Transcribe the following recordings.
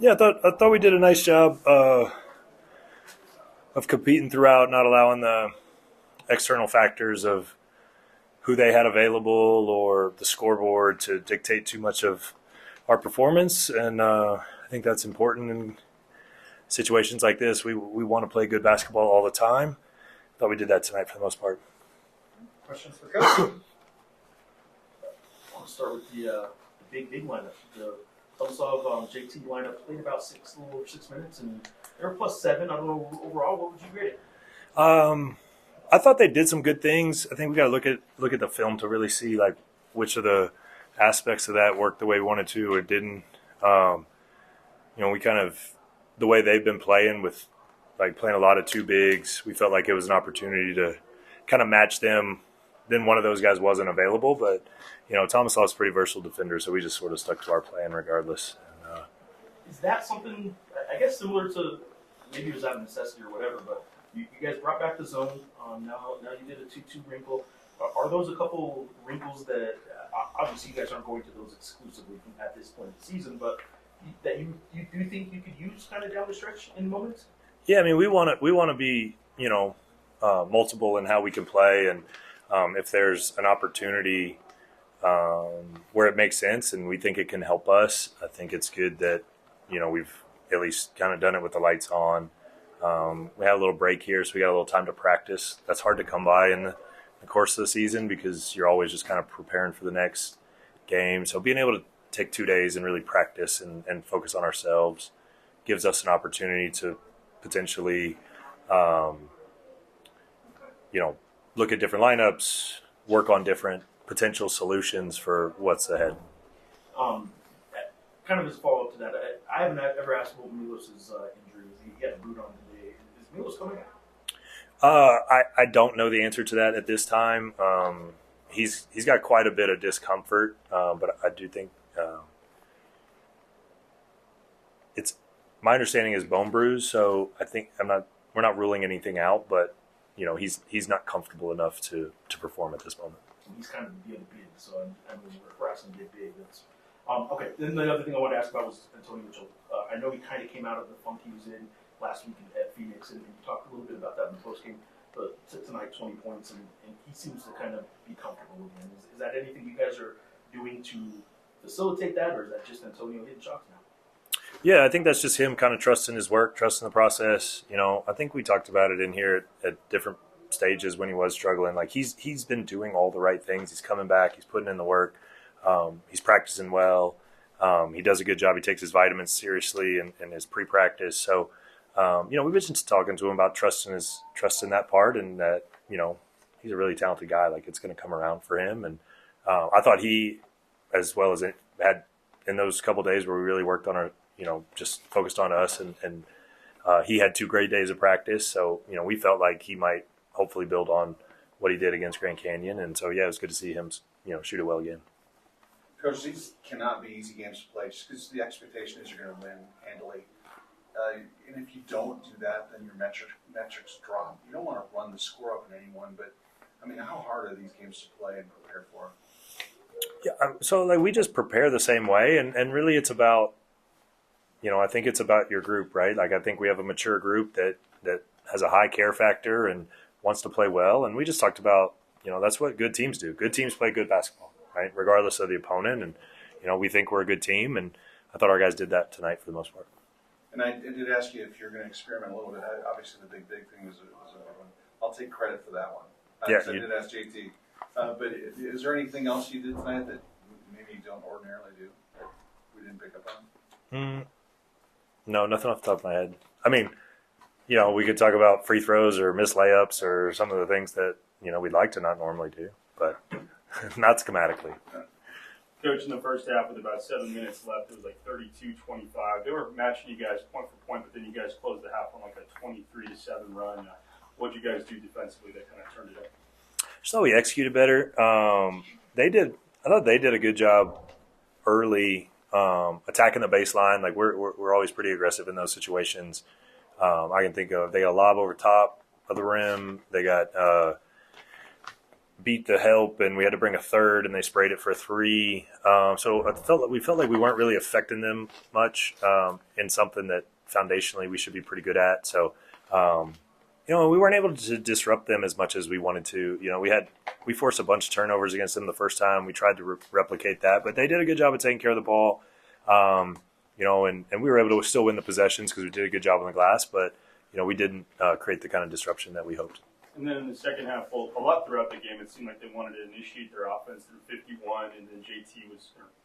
Yeah, I thought we did a nice job of competing throughout, not allowing the external factors of who they had available or the scoreboard to dictate too much of our performance. And I think that's important in situations like this. We want to play good basketball all the time. Thought we did that tonight for the most part. Questions for Coach? I'll start with the big lineup. The Tomasov JT lineup played about a little over 6 minutes, and they were +7. I don't know overall. What would you grade it? I thought they did some good things. I think we got to look at the film to really see like which of the aspects of that worked the way we wanted to or didn't. We kind of the way they've been playing with like playing a lot of two bigs. We felt like it was an opportunity to kind of match them. Then one of those guys wasn't available, but Tomasov's a pretty versatile defender, so we just sort of stuck to our plan regardless. And, Is that something, I guess, similar to maybe it was out of necessity or whatever, but you guys brought back the zone. Now you did a 2-2 wrinkle. Are those a couple wrinkles that obviously you guys aren't going to those exclusively at this point of the season, but that you do think you could use kind of down the stretch in moments? Yeah, I mean we want to be multiple in how we can play, and if there's an opportunity where it makes sense and we think it can help us, I think it's good that we've at least kind of done it with the lights on. We had a little break here, so we got a little time to practice. That's hard to come by in the course of the season because you're always just kind of preparing for the next game. So being able to take 2 days and really practice and focus on ourselves gives us an opportunity to potentially, look at different lineups, work on different potential solutions for what's ahead. Um, Kind of as a follow up to that, I haven't ever asked about Milos's injury. He had a boot on today. Is Milos coming out? I don't know the answer to that at this time. He's got quite a bit of discomfort, but I do think it's my understanding is bone bruise. So I think we're not ruling anything out, but he's not comfortable enough to perform at this moment. He's kind of big, so I mean, we're asking big. That's okay. Then the other thing I wanted to ask about was Antonio Chol. I know he kind of came out of the funk he was in last week at Phoenix, and you talked a little bit about that in the post game. But tonight, 20 points, and he seems to kind of be comfortable again. Is that anything you guys are doing to facilitate that, or is that just Antonio hitting shots now? Yeah, I think that's just him kind of trusting his work, trusting the process. I think we talked about it in here at different stages when he was struggling. Like he's been doing all the right things. He's coming back. He's putting in the work. He's practicing well. He does a good job. He takes his vitamins seriously and his pre-practice. So, we've been just talking to him about trusting that part, and that he's a really talented guy. Like it's going to come around for him. And I thought he, as well as it had in those couple days where we really worked on our, just focused on us, and he had 2 great days of practice. So we felt like he might hopefully build on what he did against Grand Canyon. And so, yeah, it was good to see him, shoot it well again. Coach, these cannot be easy games to play just because the expectation is you're going to win handily. And if you don't do that, then your metrics drop. You don't want to run the score up in anyone, but, I mean, how hard are these games to play and prepare for? Yeah, so like we just prepare the same way, and really it's about, I think it's about your group, right? Like I think we have a mature group that has a high care factor and wants to play well, and we just talked about, that's what good teams do. Good teams play good basketball, right? Regardless of the opponent, and we think we're a good team, and I thought our guys did that tonight for the most part. And I did ask you if you're going to experiment a little bit. Obviously, the big thing was a good one. I'll take credit for that one. Yeah, I did ask JT. But is there anything else you did tonight that maybe you don't ordinarily do that we didn't pick up on? No, nothing off the top of my head. I mean, we could talk about free throws or missed layups or some of the things that, we'd like to not normally do, but not schematically. Coach, in the first half with about 7 minutes left, it was like 32-25. They were matching you guys point for point, but then you guys closed the half on like a 23-7 run. What'd you guys do defensively that kind of turned it up? Just thought we executed better. I thought they did a good job early attacking the baseline. Like we're always pretty aggressive in those situations. I can think of they got a lob over top of the rim. They got beat the help, and we had to bring a third, and they sprayed it for 3. So we felt like we weren't really affecting them much in something that foundationally we should be pretty good at. So, we weren't able to disrupt them as much as we wanted to. We forced a bunch of turnovers against them the first time. We tried to replicate that, but they did a good job of taking care of the ball. And we were able to still win the possessions because we did a good job on the glass, but we didn't create the kind of disruption that we hoped. And then in the second half, well, a lot throughout the game, it seemed like they wanted to initiate their offense through 51, and then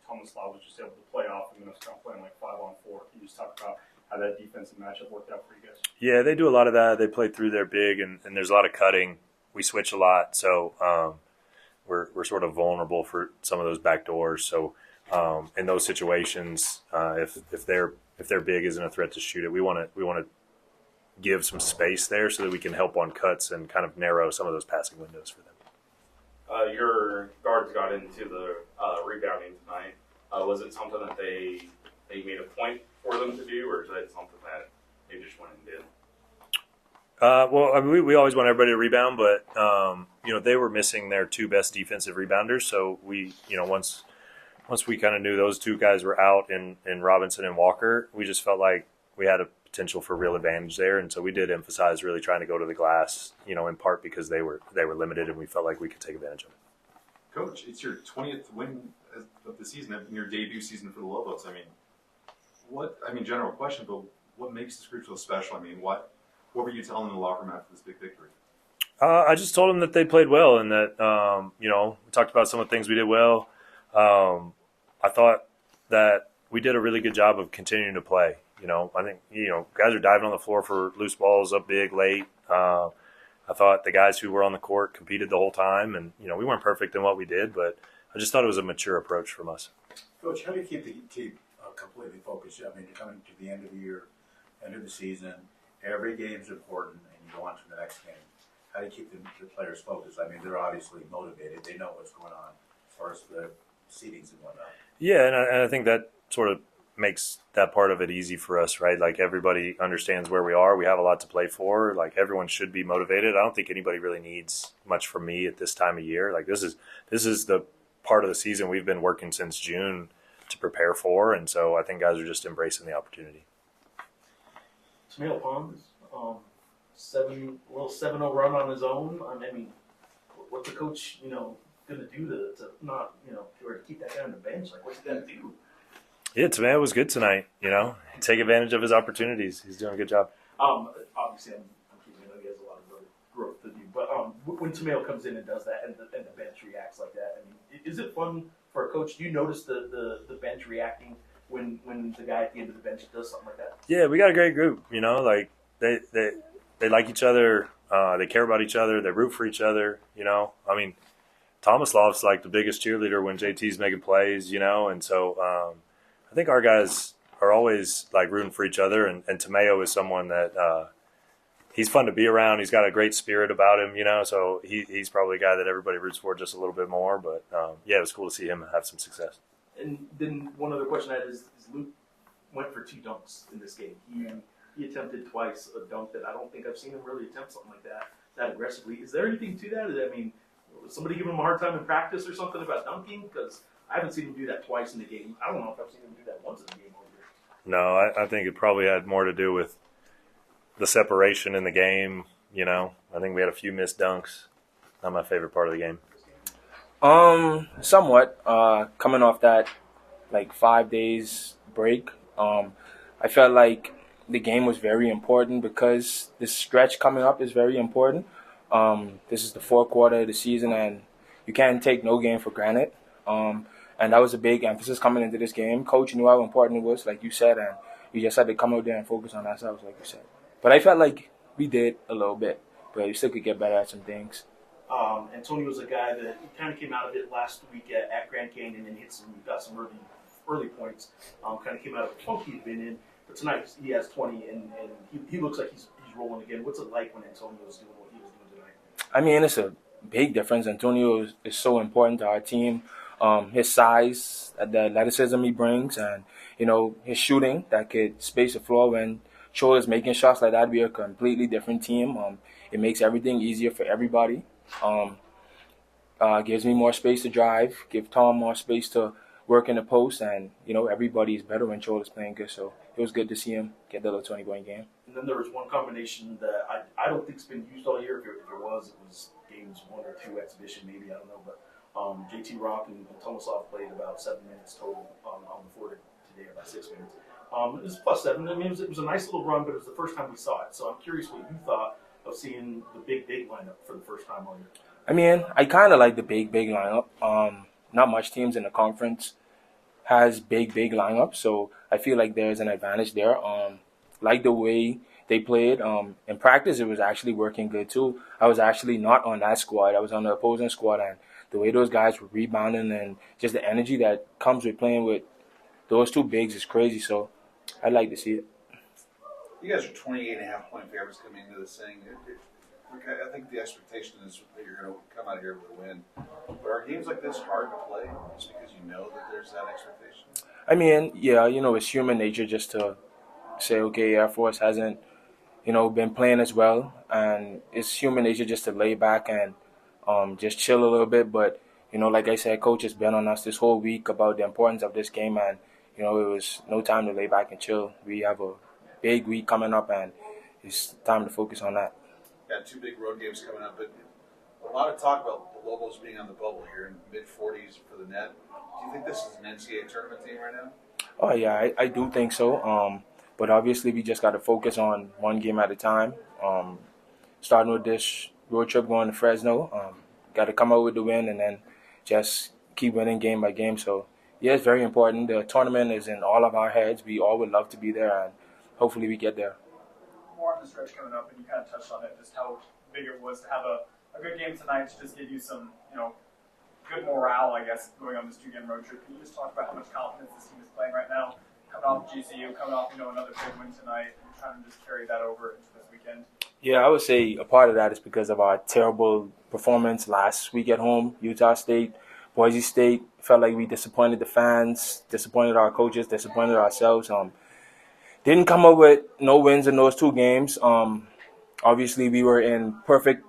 Thomas Law was just able to play off, and then was kind of playing like 5-on-4. Can you just talk about how that defensive matchup worked out for you guys? Yeah, they do a lot of that. They play through their big, and there's a lot of cutting. We switch a lot, so we're sort of vulnerable for some of those back doors. So in those situations, if their big isn't a threat to shoot it, we want to give some space there so that we can help on cuts and kind of narrow some of those passing windows for them. Your guards got into the rebounding tonight. Was it something that they made a point for them to do, or is that something that they just went and did? We always want everybody to rebound, but they were missing their 2 best defensive rebounders. So we, once we kind of knew those 2 guys were out in Robinson and Walker, we just felt like we had a potential for real advantage there, and so we did emphasize really trying to go to the glass. In part because they were limited, and we felt like we could take advantage of it. Coach, it's your 20th win of the season, in your debut season for the Lobos. General question, but what makes this group so special? What were you telling the locker room after this big victory? I just told them that they played well, and that we talked about some of the things we did well. I thought that we did a really good job of continuing to play. I think guys are diving on the floor for loose balls up big late. I thought the guys who were on the court competed the whole time, and we weren't perfect in what we did, but I just thought it was a mature approach from us. Coach, how do you keep the team completely focused? You're coming to the end of the year, end of the season. Every game is important, and you go on to the next game. How do you keep the players focused? They're obviously motivated. They know what's going on as far as the seedings and whatnot. Yeah, and I think that sort of makes that part of it easy for us, right? Like, everybody understands where we are. We have a lot to play for. Like, everyone should be motivated. I don't think anybody really needs much from me at this time of year. Like, this is the part of the season we've been working since June to prepare for, and so I think guys are just embracing the opportunity. Tomato Pond, 7-0 run on his own. What's the coach, going to do to not, to keep that guy on the bench? Like, what's he going to do? Yeah, Tomato was good tonight. Take advantage of his opportunities. He's doing a good job. Obviously, I'm kidding. I know he has a lot of growth to do. But when Tomato comes in and does that, and the bench reacts like that, is it fun for a coach? Do you notice the bench reacting when the guy at the end of the bench does something like that? Yeah, we got a great group. Like they like each other. They care about each other. They root for each other. Thomas Loft's like the biggest cheerleader when JT's making plays. And so I think our guys are always like rooting for each other. And Tomato is someone that he's fun to be around. He's got a great spirit about him. So he's probably a guy that everybody roots for just a little bit more. But it was cool to see him have some success. And then one other question I had is Luke went for 2 dunks in this game. He attempted twice a dunk that I don't think I've seen him really attempt something like that aggressively. Is there anything to that? Was somebody giving him a hard time in practice or something about dunking? Because I haven't seen him do that twice in the game. I don't know if I've seen him do that once in the game all year. No, I think it probably had more to do with the separation in the game. I think we had a few missed dunks. Not my favorite part of the game. Somewhat. Coming off that 5 days break, I felt like the game was very important because this stretch coming up is very important. This is the 4th quarter of the season, and you can't take no game for granted. And that was a big emphasis coming into this game. Coach knew how important it was, like you said, and you just had to come out there and focus on ourselves, like you said. But I felt like we did a little bit, but we still could get better at some things. Antonio was a guy that kind of came out of it last week at Grand Canyon and got some early points. Kind of came out of the funk he'd been in, but tonight he has 20 and he looks like he's rolling again. What's it like when Antonio was doing what he was doing tonight? It's a big difference. Antonio is so important to our team. His size, the athleticism he brings, and his shooting that could space the floor when Chol is making shots like that. We are a completely different team. It makes everything easier for everybody. gives me more space to drive, give Tom more space to work in the post, and everybody is better when Chol is playing good. So it was good to see him get the little 20-point game. And then there was one combination that I don't think's been used all year. If it was games 1 or 2 exhibition, maybe, I don't know. But JT Rock and Tomasov played about 7 minutes total on the floor today, about 6 minutes. It was +7. I mean, it was a nice little run, but it was the first time we saw it. So I'm curious what you thought of seeing the big lineup for the first time all year. I mean, I kind of like the big lineup. Not much teams in the conference has big lineups, so I feel like there's an advantage there. Like the way they played in practice, it was actually working good too. I was actually not on that squad. I was on the opposing squad, and the way those guys were rebounding and just the energy that comes with playing with those two bigs is crazy. So I'd like to see it. You guys are 28.5-point favorites coming into this thing. I think the expectation is that you're going to come out here with a win. But are games like this hard to play just because you know that there's that expectation? I mean, yeah, it's human nature just to say, okay, Air Force hasn't, been playing as well. And it's human nature just to lay back and just chill a little bit. But, like I said, Coach has been on us this whole week about the importance of this game. And, it was no time to lay back and chill. We have a big week coming up, and it's time to focus on that. Got 2 big road games coming up, but a lot of talk about the Lobos being on the bubble here in mid-40s for the net. Do you think this is an NCAA tournament team right now? Oh, yeah, I do think so. But obviously we just got to focus on one game at a time. Starting with this road trip going to Fresno, got to come out with the win and then just keep winning game by game. So, yeah, it's very important. The tournament is in all of our heads. We all would love to be there, and hopefully we get there. More on the stretch coming up, and you kind of touched on it, just how big it was to have a good game tonight to just give you some, good morale, I guess, going on this 2-game road trip. Can you just talk about how much confidence this team is playing right now, coming off GCU, coming off, another big win tonight, and trying to just carry that over into this weekend? Yeah, I would say a part of that is because of our terrible performance last week at home. Utah State, Boise State, felt like we disappointed the fans, disappointed our coaches, disappointed ourselves. Didn't come up with no wins in those 2 games. Obviously, we were in perfect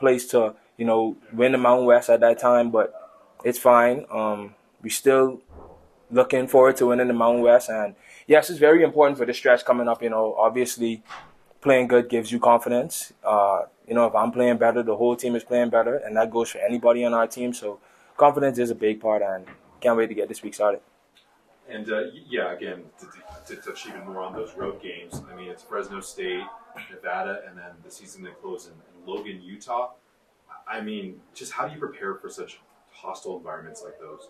place to, win the Mountain West at that time, but it's fine. We're still looking forward to winning the Mountain West. And, yes, it's very important for the stretch coming up. Obviously, playing good gives you confidence. If I'm playing better, the whole team is playing better, and that goes for anybody on our team. So confidence is a big part, and can't wait to get this week started. And, again, to touch even more on those road games, I mean, it's Fresno State, Nevada, and then the season that closed in Logan, Utah. I mean, just how do you prepare for such hostile environments like those?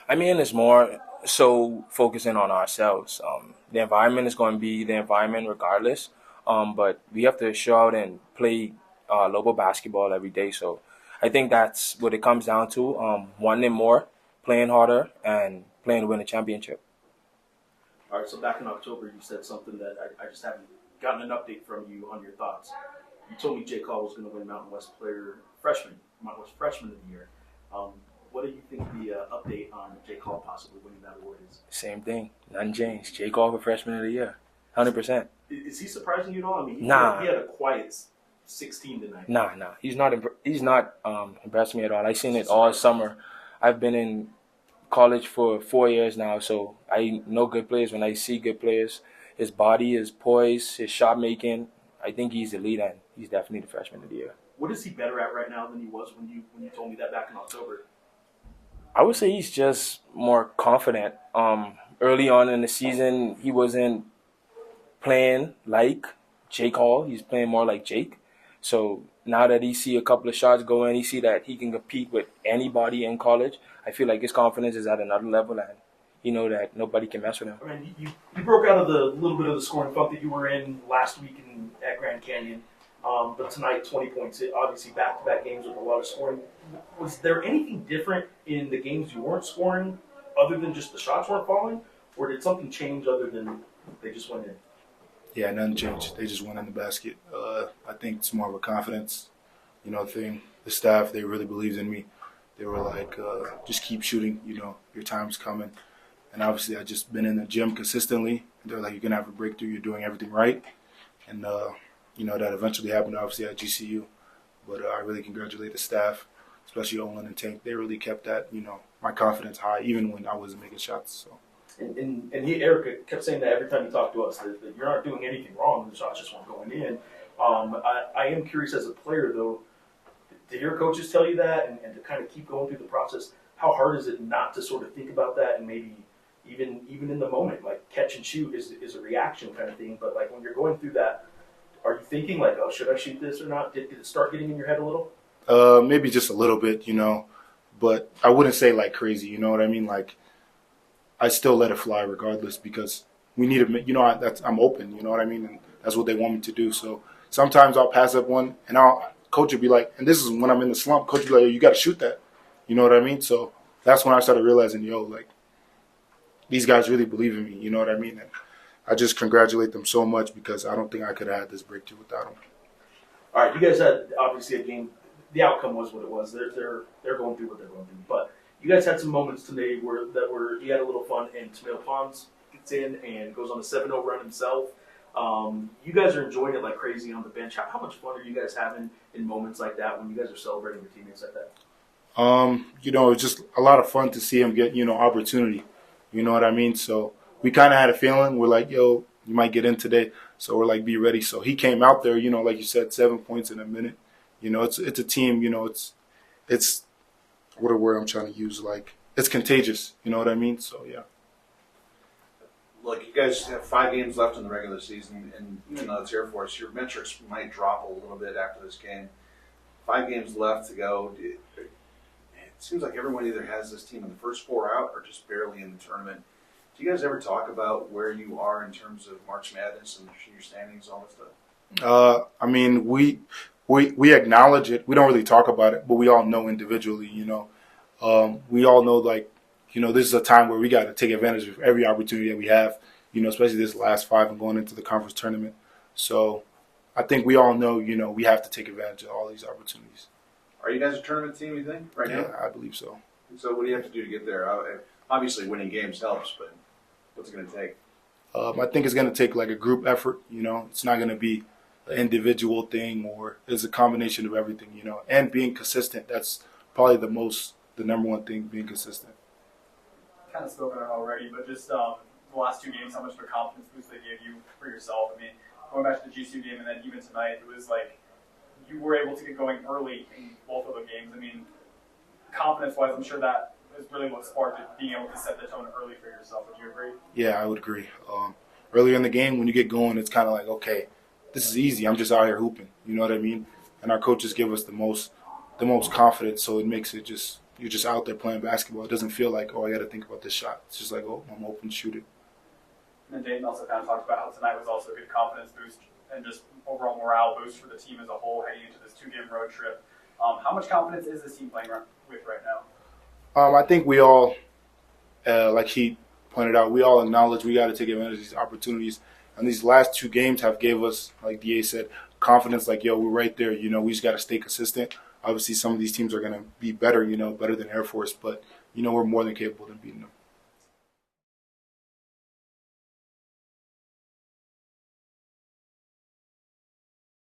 I mean, it's more so focusing on ourselves. The environment is going to be the environment regardless, but we have to show out and play Lobo basketball every day. So I think that's what it comes down to, wanting more, playing harder, and playing to win a championship. All right, so back in October, you said something that I just haven't gotten an update from you on your thoughts. You told me Chol was going to win Mountain West Freshman of the Year. What do you think the update on Chol possibly winning that award is? Same thing. Nothing changed. Chol for Freshman of the Year. 100%. Is he surprising you at all? I mean, he had a quiet 16 tonight. Nah. He's not impressed me at all. I've seen it all summer. I've been in college for 4 years now, so I know good players when I see good players. His body, his poise, his shot making, I think he's elite, and he's definitely the Freshman of the Year. What is he better at right now than he was when you told me that back in October? I would say he's just more confident. Early on in the season, he wasn't playing like Jake Hall. He's playing more like Jake. So now that he see a couple of shots go in, he see that he can compete with anybody in college. I feel like his confidence is at another level, and he know that nobody can mess with him. I mean, you broke out of the little bit of the scoring funk that you were in last week at Grand Canyon. But tonight, 20 points. Obviously, back-to-back games with a lot of scoring. Was there anything different in the games you weren't scoring other than just the shots weren't falling? Or did something change other than they just went in? Yeah, nothing changed. They just went in the basket. I think it's more of a confidence, thing. The staff, they really believed in me. They were like, just keep shooting, your time's coming. And obviously, I just been in the gym consistently. They're like, you're going to have a breakthrough. You're doing everything right. And, that eventually happened, obviously, at GCU. But I really congratulate the staff, especially Olen and Tank, they really kept that, my confidence high, even when I wasn't making shots. So. And Eric kept saying that every time he talked to us, that you're not doing anything wrong, the shots just weren't going in. I am curious as a player, though, to hear coaches tell you that and to kind of keep going through the process, how hard is it not to sort of think about that and maybe even in the moment, like catch and shoot is a reaction kind of thing, but like when you're going through that, are you thinking like, oh, should I shoot this or not? Did it start getting in your head a little? Maybe just a little bit, but I wouldn't say like crazy, you know what I mean? Like, I still let it fly regardless because we need to, I'm open, you know what I mean? And that's what they want me to do. So sometimes I'll pass up one and coach will be like, and this is when I'm in the slump, coach will be like, you got to shoot that. You know what I mean? So that's when I started realizing, like, these guys really believe in me, you know what I mean? And I just congratulate them so much because I don't think I could have had this breakthrough without them. All right, you guys had obviously a game. The outcome was what it was. They're going through what they're going through. But you guys had some moments today where you had a little fun, and Tamil Pons gets in and goes on a 7-0 run himself. You guys are enjoying it like crazy on the bench. How much fun are you guys having in moments like that when you guys are celebrating your teammates like that? It's just a lot of fun to see him get, opportunity. You know what I mean? So we kind of had a feeling. We're like, yo, you might get in today. So we're like, be ready. So he came out there, like you said, 7 points in a minute. It's a team, it's what a word I'm trying to use. Like, it's contagious. You know what I mean? So, yeah. Look, you guys have 5 games left in the regular season, and even though it's Air Force, your metrics might drop a little bit after this game. 5 games left to go. It seems like everyone either has this team in the first 4 out or just barely in the tournament. Do you guys ever talk about where you are in terms of March Madness and your standings, all that stuff? We acknowledge it. We don't really talk about it, but we all know individually, we all know, like, this is a time where we got to take advantage of every opportunity that we have, especially this last 5 and going into the conference tournament. So I think we all know, we have to take advantage of all these opportunities. Are you guys a tournament team, you think, right now? Yeah, I believe so. So what do you have to do to get there? Obviously, winning games helps, but what's it going to take? I think it's going to take like a group effort. It's not going to be an individual thing, or it's a combination of everything. And being consistent. That's probably the number one thing. Being consistent. Kind of spoken on already, but just the last 2 games, how much of a confidence boost they gave you for yourself? I mean, going back to the GCU game and then even tonight, it was like you were able to get going early in both of the games. I mean, confidence-wise, I'm sure that is really what sparked it, being able to set the tone early for yourself. Would you agree? Yeah, I would agree. Earlier in the game, when you get going, it's kind of like, okay, this is easy. I'm just out here hooping. You know what I mean? And our coaches give us the most confidence, so it makes it just you're just out there playing basketball. It doesn't feel like, oh, I got to think about this shot. It's just like, oh, I'm open, shoot it. And then Deyton also kind of talked about how tonight was also a good confidence boost and just overall morale boost for the team as a whole heading into this 2-game road trip. How much confidence is this team playing with right now? I think we all, like he pointed out, we all acknowledge we got to take advantage of these opportunities. And these last 2 games have gave us, like DA said, confidence. Like, yo, we're right there. We just got to stay consistent. Obviously, some of these teams are going to be better, better than Air Force. But, we're more than capable of beating them.